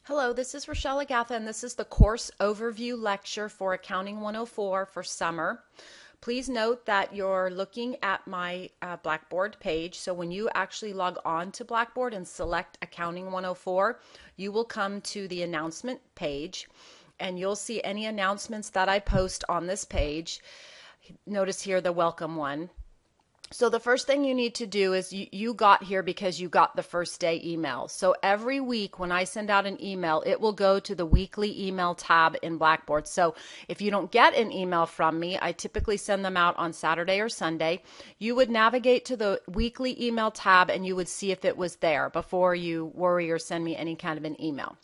Hello, this is Rochelle Agatha, and this is the course overview lecture for Accounting 104 for summer. Please note that you're looking at my Blackboard page, so when you actually log on to Blackboard and select Accounting 104, you will come to the announcement page, and you'll see any announcements that I post on this page. Notice here the welcome one. So the first thing you need to do is you got here because you got the first day email. So every week when I send out an email, it will go to the weekly email tab in Blackboard. So if you don't get an email from me, I typically send them out on Saturday or Sunday. You would navigate to the weekly email tab and you would see if it was there before you worry or send me any kind of an email.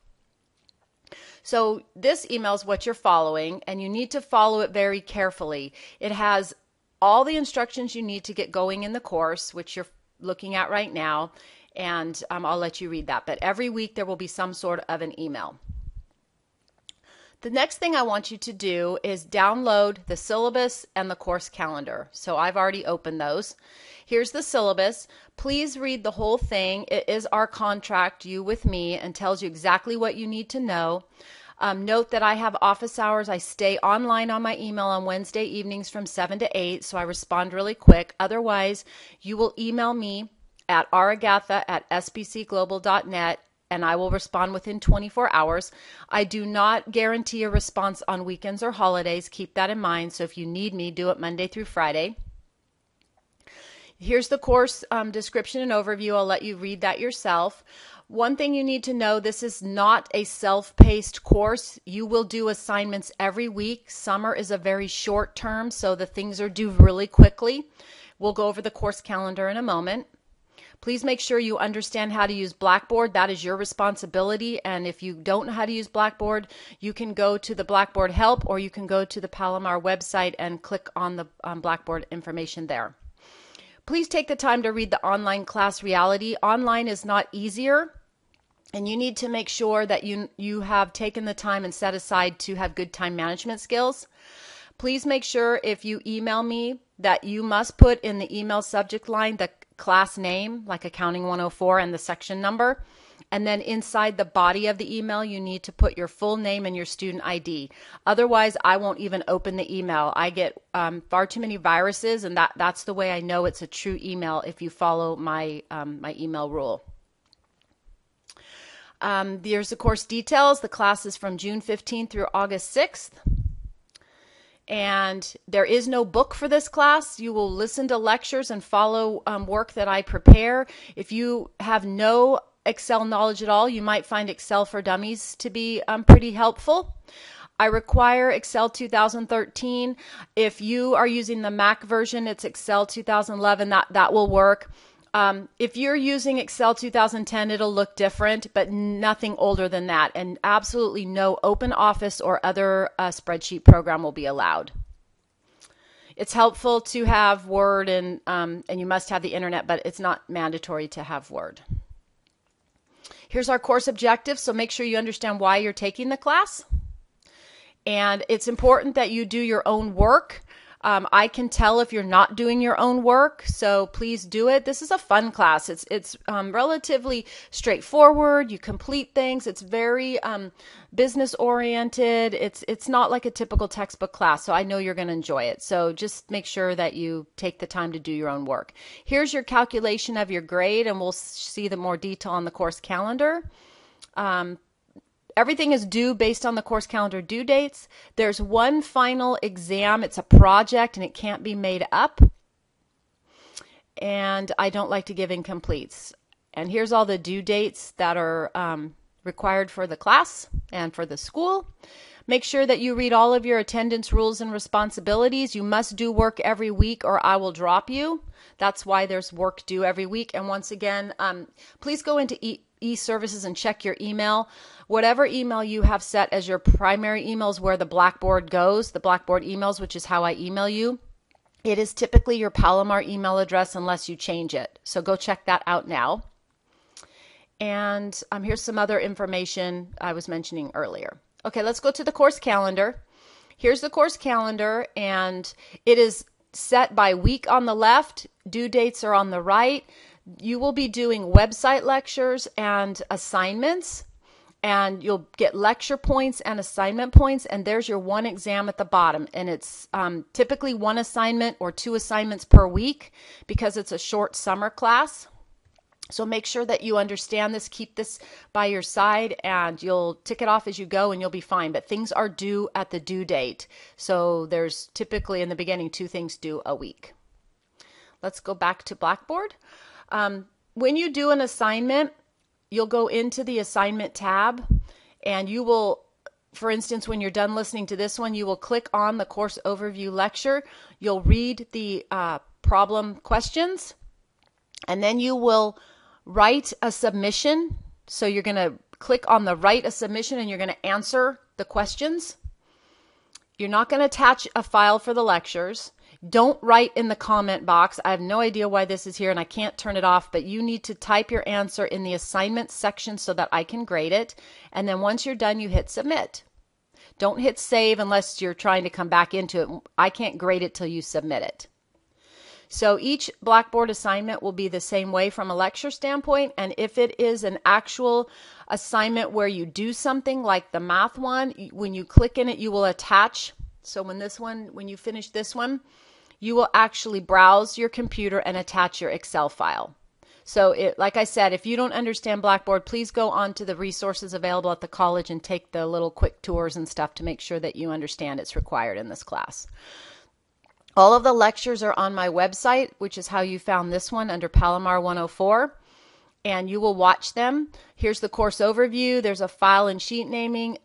So this email is what you're following, and you need to follow it very carefully. It has all the instructions you need to get going in the course, which you're looking at right now, and I'll let you read that. But every week there will be some sort of an email. The next thing I want you to do is download the syllabus and the course calendar. So I've already opened those. Here's the syllabus. Please read the whole thing. It is our contract, you with me, and tells you exactly what you need to know. Note that I have office hours. I stay online on my email on Wednesday evenings from 7 to 8, so I respond really quick. Otherwise, you will email me at ragatha@sbcglobal.net, and I will respond within 24 hours. I do not guarantee a response on weekends or holidays. Keep that in mind. So if you need me, do it Monday through Friday. Here's the course description and overview. I'll let you read that yourself. One thing you need to know, this is not a self-paced course. You will do assignments every week. Summer is a very short term, so the things are due really quickly. We'll go over the course calendar in a moment. Please make sure you understand how to use Blackboard. That is your responsibility. And if you don't know how to use Blackboard, you can go to the Blackboard help, or you can go to the Palomar website and click on the Blackboard information there. Please take the time to read the online class reality. Online is not easier, and you need to make sure that you have taken the time and set aside to have good time management skills. Please make sure if you email me that you must put in the email subject line the class name, like Accounting 104, and the section number. And then inside the body of the email, you need to put your full name and your student ID. Otherwise, I won't even open the email. I get far too many viruses, and that's the way I know it's a true email if you follow my email rule. There's the course details. The class is from June 15th through August 6th. And there is no book for this class. You will listen to lectures and follow work that I prepare. If you have no Excel knowledge at all, you might find Excel for Dummies to be pretty helpful. I require Excel 2013. If you are using the Mac version, it's Excel 2011. That will work. If you're using Excel 2010, it'll look different, but nothing older than that. And absolutely no Open Office or other spreadsheet program will be allowed. It's helpful to have Word, and you must have the internet, but it's not mandatory to have Word. Here's our course objectives, so make sure you understand why you're taking the class. And it's important that you do your own work. I can tell if you're not doing your own work, so please do it. This is a fun class. It's relatively straightforward. You complete things. It's very business oriented. It's not like a typical textbook class, so I know you're going to enjoy it. So just make sure that you take the time to do your own work. Here's your calculation of your grade, and we'll see the more detail on the course calendar. Everything is due based on the course calendar due dates. There's one final exam. It's a project and it can't be made up. And I don't like to give incompletes. And here's all the due dates that are required for the class and for the school. Make sure that you read all of your attendance rules and responsibilities. You must do work every week or I will drop you. That's why there's work due every week. And once again, please go into e-services and check your email. Whatever email you have set as your primary emails where the Blackboard goes, the Blackboard emails, which is how I email you, it is typically your Palomar email address unless you change it. So go check that out now. And here's some other information I was mentioning earlier. Okay, let's go to the course calendar. Here's the course calendar, and it is set by week on the left. Due dates are on the right. You will be doing website lectures and assignments. and you'll get lecture points and assignment points, and there's your one exam at the bottom, and it's typically one assignment or two assignments per week because it's a short summer class. So make sure that you understand this, keep this by your side, and you'll tick it off as you go and you'll be fine. But things are due at the due date. So there's typically in the beginning 2 things due a week. Let's go back to Blackboard. When you do an assignment, you'll go into the assignment tab, and you will, for instance, when you're done listening to this one, you will click on the course overview lecture. You'll read the problem questions, and then you will write a submission. So you're going to click on the write a submission, and you're going to answer the questions. You're not going to attach a file for the lectures. Don't write in the comment box. I have no idea why this is here and I can't turn it off, but you need to type your answer in the assignment section so that I can grade it. And then once you're done, you hit submit. Don't hit save unless you're trying to come back into it. I can't grade it till you submit it. So each Blackboard assignment will be the same way from a lecture standpoint, and if it is an actual assignment where you do something like the math one, when you click in it, you will attach. So when you finish this one, you will actually browse your computer and attach your Excel file. So like I said, if you don't understand Blackboard, please go on to the resources available at the college and take the little quick tours and stuff to make sure that you understand it's required in this class. All of the lectures are on my website, which is how you found this one under Palomar 104, and you will watch them. Here's the course overview. There's a file and sheet naming.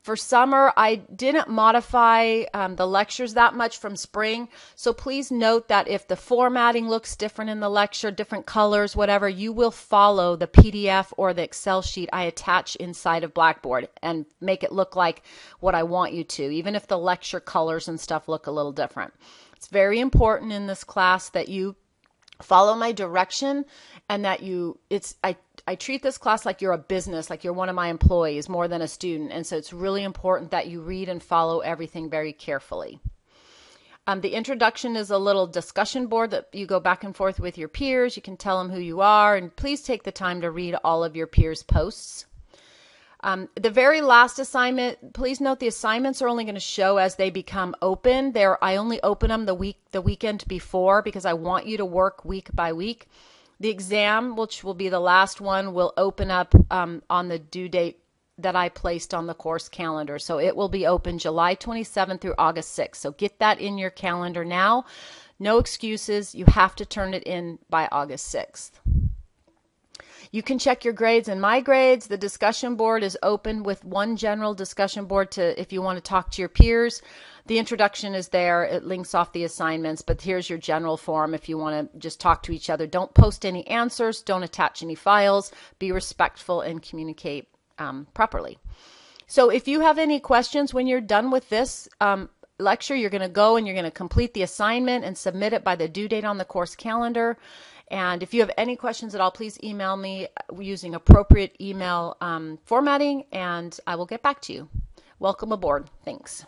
For summer, I didn't modify the lectures that much from spring, so please note that if the formatting looks different in the lecture, different colors, whatever, you will follow the PDF or the Excel sheet I attach inside of Blackboard and make it look like what I want you to, even if the lecture colors and stuff look a little different. It's very important in this class that you follow my direction and that I treat this class like you're a business, like you're one of my employees more than a student. And so it's really important that you read and follow everything very carefully. The introduction is a little discussion board that you go back and forth with your peers. You can tell them who you are, and please take the time to read all of your peers' posts. The very last assignment, please note the assignments are only going to show as they become open. I only open them the weekend before because I want you to work week by week. The exam, which will be the last one, will open up on the due date that I placed on the course calendar. So it will be open July 27th through August 6th. So get that in your calendar now. No excuses. You have to turn it in by August 6th. You can check your grades in My Grades. The discussion board is open with one general discussion board if you want to talk to your peers. The introduction is there. It links off the assignments, but here's your general forum if you want to just talk to each other. Don't post any answers. Don't attach any files. Be respectful and communicate properly. So if you have any questions when you're done with this lecture, you're going to go and you're going to complete the assignment and submit it by the due date on the course calendar. And if you have any questions at all, please email me using appropriate email formatting, and I will get back to you. Welcome aboard. Thanks.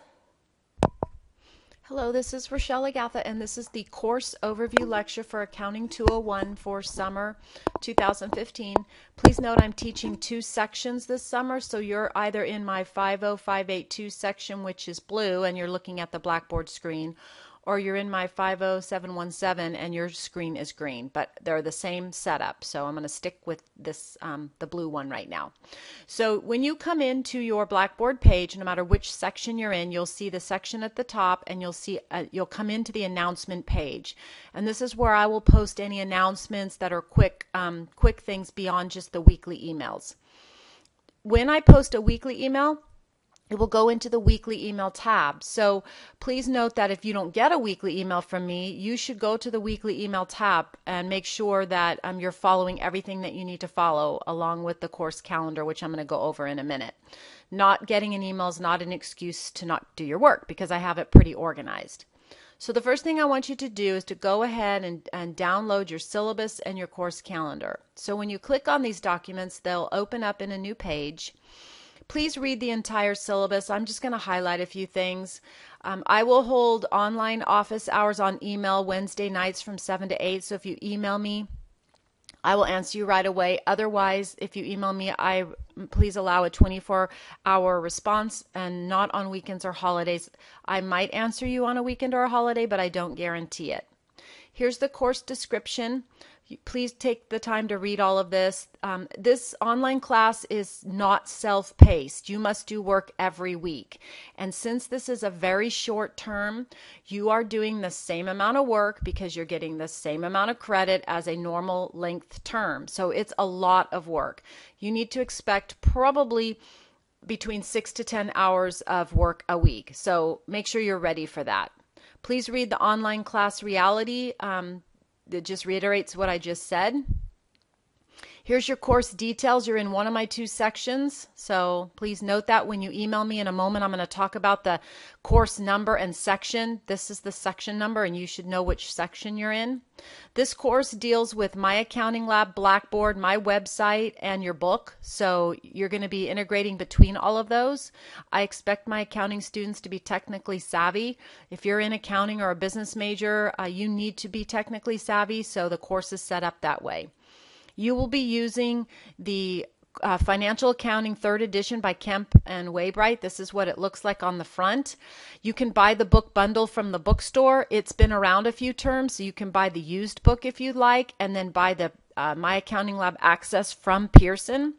Hello, this is Rochelle Agatha, and this is the course overview lecture for Accounting 201 for summer 2015. Please note I'm teaching 2 sections this summer, so you're either in my 50582 section, which is blue, and you're looking at the Blackboard screen, or you're in my 50717 and your screen is green, but they're the same setup. So I'm going to stick with this, the blue one right now. So when you come into your Blackboard page, no matter which section you're in, you'll see the section at the top, and you'll come into the announcement page. And this is where I will post any announcements that are quick things beyond just the weekly emails. When I post a weekly email, it will go into the weekly email tab. So please note that if you don't get a weekly email from me, you should go to the weekly email tab and make sure that you're following everything that you need to follow along with the course calendar, which I'm going to go over in a minute. Not getting an email is not an excuse to not do your work because I have it pretty organized. So the first thing I want you to do is to go ahead and download your syllabus and your course calendar. So when you click on these documents, they'll open up in a new page. Please read the entire syllabus. I'm just going to highlight a few things. I will hold online office hours on email Wednesday nights from 7 to 8. So if you email me, I will answer you right away. Otherwise, if you email me, please allow a 24-hour response and not on weekends or holidays. I might answer you on a weekend or a holiday, but I don't guarantee it. Here's the course description. Please take the time to read all of this. This online class is not self-paced. You must do work every week. And since this is a very short term, you are doing the same amount of work because you're getting the same amount of credit as a normal length term. So it's a lot of work. You need to expect probably between 6 to 10 hours of work a week. So make sure you're ready for that. Please read the online class reality. It just reiterates what I just said. Here's your course details. You're in one of my 2 sections, so please note that when you email me in a moment. I'm going to talk about the course number and section. This is the section number, and you should know which section you're in. This course deals with My Accounting Lab, Blackboard, my website, and your book, so you're going to be integrating between all of those. I expect my accounting students to be technically savvy. If you're in accounting or a business major, you need to be technically savvy, so the course is set up that way. You will be using the Financial Accounting 3rd edition by Kemp and Waybright. This is what it looks like on the front. You can buy the book bundle from the bookstore. It's been around a few terms, so you can buy the used book if you'd like, and then buy the My Accounting Lab Access from Pearson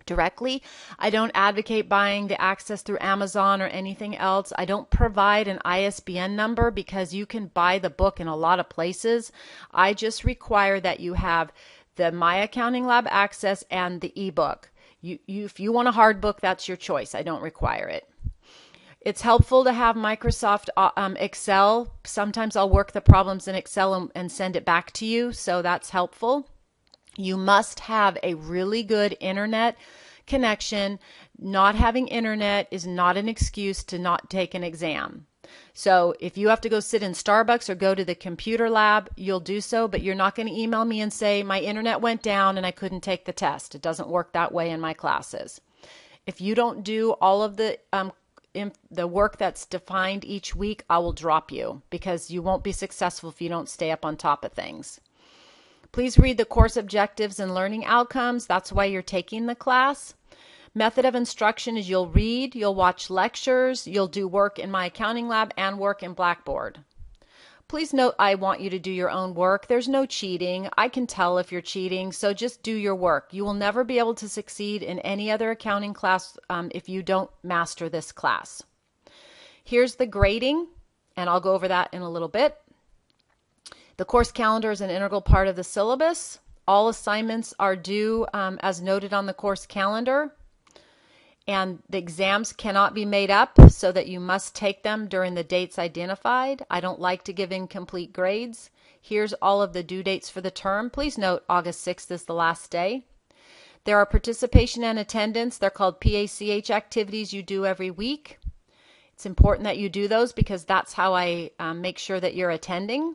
directly. I don't advocate buying the Access through Amazon or anything else. I don't provide an ISBN number because you can buy the book in a lot of places. I just require that you have the My Accounting Lab Access and the ebook. If you want a hard book, that's your choice. I don't require it. It's helpful to have Microsoft Excel. Sometimes I'll work the problems in Excel and send it back to you, so that's helpful. You must have a really good internet connection. Not having internet is not an excuse to not take an exam. So if you have to go sit in Starbucks or go to the computer lab, you'll do so, but you're not going to email me and say, my internet went down and I couldn't take the test. It doesn't work that way in my classes. If you don't do all of the work that's defined each week, I will drop you because you won't be successful if you don't stay up on top of things. Please read the course objectives and learning outcomes. That's why you're taking the class. Method of instruction is you'll read, you'll watch lectures, you'll do work in My Accounting Lab and work in Blackboard. Please note I want you to do your own work. There's no cheating. I can tell if you're cheating, so just do your work. You will never be able to succeed in any other accounting class if you don't master this class. Here's the grading, and I'll go over that in a little bit. The course calendar is an integral part of the syllabus. All assignments are due as noted on the course calendar. And the exams cannot be made up, so that you must take them during the dates identified. I don't like to give incomplete grades. Here's all of the due dates for the term. Please note August 6th is the last day. There are participation and attendance. They're called PACH activities you do every week. It's important that you do those because that's how I make sure that you're attending.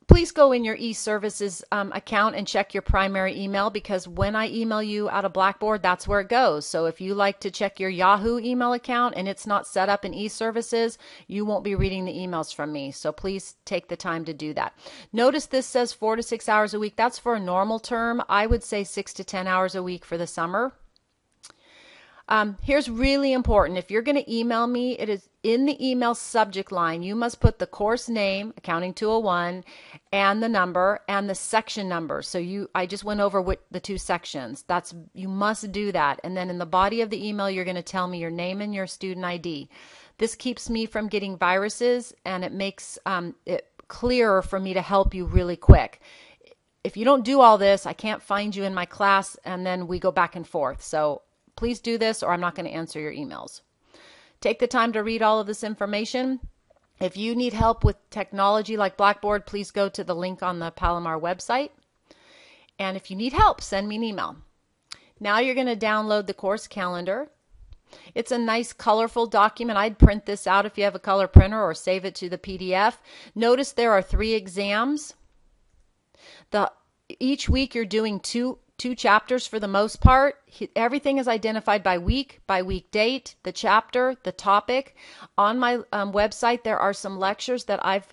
Please go in your eServices account and check your primary email because when I email you out of Blackboard, that's where it goes. So if you like to check your Yahoo email account and it's not set up in eServices, you won't be reading the emails from me. So please take the time to do that. Notice this says 4 to 6 hours a week. That's for a normal term. I would say 6 to 10 hours a week for the summer. Here's really important. If you're going to email me, it is in the email subject line. You must put the course name, Accounting 201, and the number and the section number. So I just went over the 2 sections. You must do that. And then in the body of the email, you're going to tell me your name and your student ID. This keeps me from getting viruses, and it makes it clearer for me to help you really quick. If you don't do all this, I can't find you in my class, and then we go back and forth. So please do this or I'm not going to answer your emails. Take the time to read all of this information. If you need help with technology like Blackboard, please go to the link on the Palomar website. And if you need help, send me an email. Now you're going to download the course calendar. It's a nice colorful document. I'd print this out if you have a color printer or save it to the PDF. Notice there are 3 exams. Each week you're doing two chapters for the most part. Everything is identified by week date, the chapter, the topic. On my website, there are some lectures that I've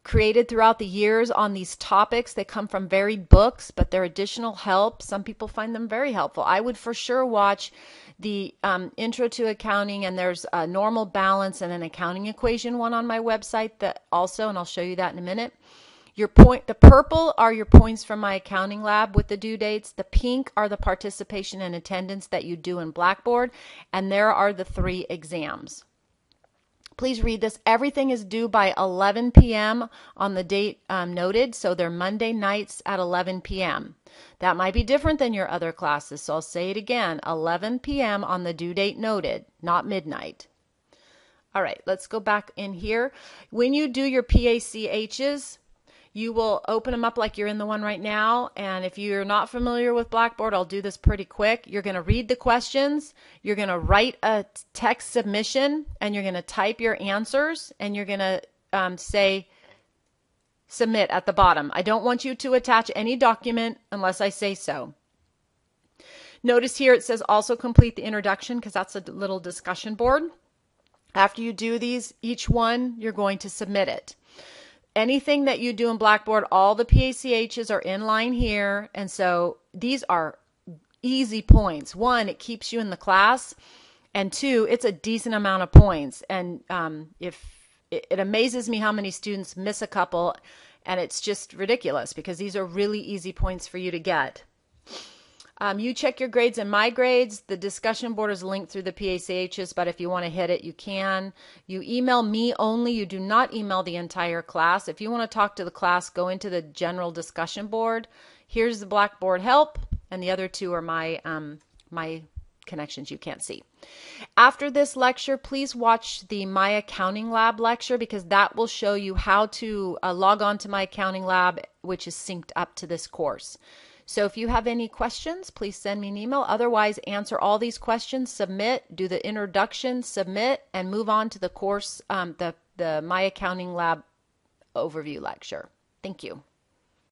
created throughout the years on these topics. They come from varied books, but they're additional help. Some people find them very helpful. I would for sure watch the Intro to Accounting, and there's a normal balance and an accounting equation one on my website that also, and I'll show you that in a minute. The purple are your points from my accounting lab with the due dates. The pink are the participation and attendance that you do in Blackboard, and there are the 3 exams. Please read this. Everything is due by 11 p.m. on the date noted, so they're Monday nights at 11 p.m. That might be different than your other classes, so I'll say it again, 11 p.m. on the due date noted, not midnight. All right, let's go back in here. When you do your PACHs, you will open them up like you're in the one right now, and if you're not familiar with Blackboard, I'll do this pretty quick. You're going to read the questions, you're going to write a text submission, and you're going to type your answers, and you're going to say submit at the bottom. I don't want you to attach any document unless I say so. Notice here it says also complete the introduction, because that's a little discussion board. After you do these, each one, you're going to submit it. Anything that you do in Blackboard, all the PACHs are in line here, and so these are easy points. 1, it keeps you in the class, and 2, it's a decent amount of points. And if it amazes me how many students miss a couple, and it's just ridiculous because these are really easy points for you to get. You check your grades and my grades. The discussion board is linked through the PACHs, but if you want to hit it, you can. You email me only. You do not email the entire class. If you want to talk to the class, go into the general discussion board. Here's the Blackboard help, and the other 2 are my connections you can't see. After this lecture, please watch the My Accounting Lab lecture, because that will show you how to log on to My Accounting Lab, which is synced up to this course. So if you have any questions, please send me an email. Otherwise, answer all these questions, submit, do the introduction, submit, and move on to the course, the My Accounting Lab overview lecture. Thank you.